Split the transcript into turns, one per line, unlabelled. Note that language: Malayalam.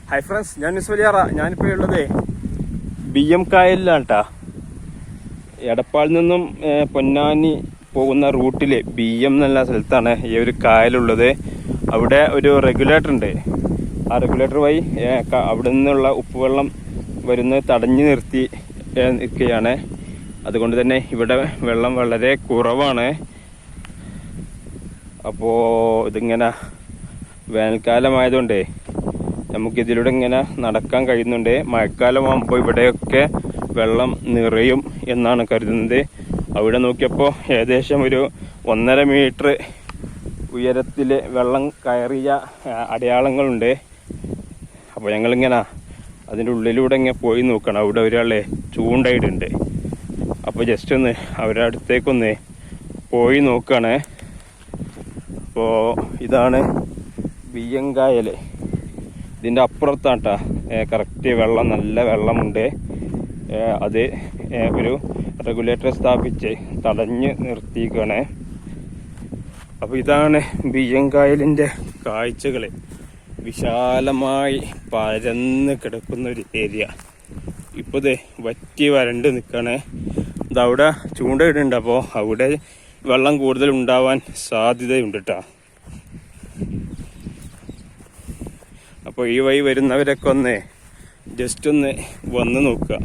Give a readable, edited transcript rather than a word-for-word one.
ഹായ് ഫ്രണ്ട്സ്, ഞാൻ നിസ്വലിയാറ. ഞാനിപ്പോൾ ഉള്ളത് BM കായലിലാണ് കേട്ടോ. എടപ്പാളിൽ നിന്നും പൊന്നാനി പോകുന്ന റൂട്ടിൽ BM എന്നുള്ള സ്ഥലത്താണ് ഈ ഒരു കായലുള്ളത്. അവിടെ ഒരു റെഗുലേറ്റർ ഉണ്ട്. ആ റെഗുലേറ്റർ വഴി അവിടെ നിന്നുള്ള ഉപ്പുവെള്ളം വരുന്നത് തടഞ്ഞു നിർത്തി നിൽക്കുകയാണ്. അതുകൊണ്ട് തന്നെ ഇവിടെ വെള്ളം വളരെ കുറവാണ്. അപ്പോൾ ഇതിങ്ങനെ വേനൽക്കാലമായതുകൊണ്ട് നമുക്കിതിലൂടെ ഇങ്ങനെ നടക്കാൻ കഴിയുന്നുണ്ട്. മഴക്കാലമാകുമ്പോൾ ഇവിടെയൊക്കെ വെള്ളം നിറയും എന്നാണ് കരുതുന്നത്. അവിടെ നോക്കിയപ്പോൾ ഏകദേശം ഒരു 1.5 മീറ്റർ ഉയരത്തിൽ വെള്ളം കയറിയ അടയാളങ്ങളുണ്ട്. അപ്പോൾ ഞങ്ങളിങ്ങനെ അതിൻ്റെ ഉള്ളിലൂടെ ഇങ്ങനെ പോയി നോക്കണം. അവിടെ ഒരാളെ ചൂണ്ടയിടുണ്ട്. അപ്പോൾ ജസ്റ്റ് ഒന്ന് അവരുടെ അടുത്തേക്കൊന്ന് പോയി നോക്കുകയാണ്. അപ്പോൾ ഇതാണ് BM കായൽ. ഇതിൻ്റെ അപ്പുറത്താണ് കേട്ടോ കറക്റ്റ് വെള്ളം, നല്ല വെള്ളമുണ്ട്. അത് ഒരു റെഗുലേറ്റർ സ്ഥാപിച്ച് തടഞ്ഞ് നിർത്തിയിരിക്കുകയാണ്. അപ്പോൾ ഇതാണ് BM കായലിൻ്റെ കാഴ്ചകൾ. വിശാലമായി പരന്ന് കിടക്കുന്ന ഒരു ഏരിയ. ഇപ്പോൾ ഇത് വറ്റി വരണ്ട് നിൽക്കുകയാണ്. ഇതവിടെ ചൂണ്ടയിടുന്നുണ്ട്. അപ്പോൾ അവിടെ വെള്ളം കൂടുതൽ ഉണ്ടാവാൻ സാധ്യതയുണ്ട് കേട്ടോ. അപ്പോൾ ഈ വഴി വരുന്നവരൊക്കെ ഒന്ന് ജസ്റ്റ് ഒന്ന് വന്ന് നോക്കുക.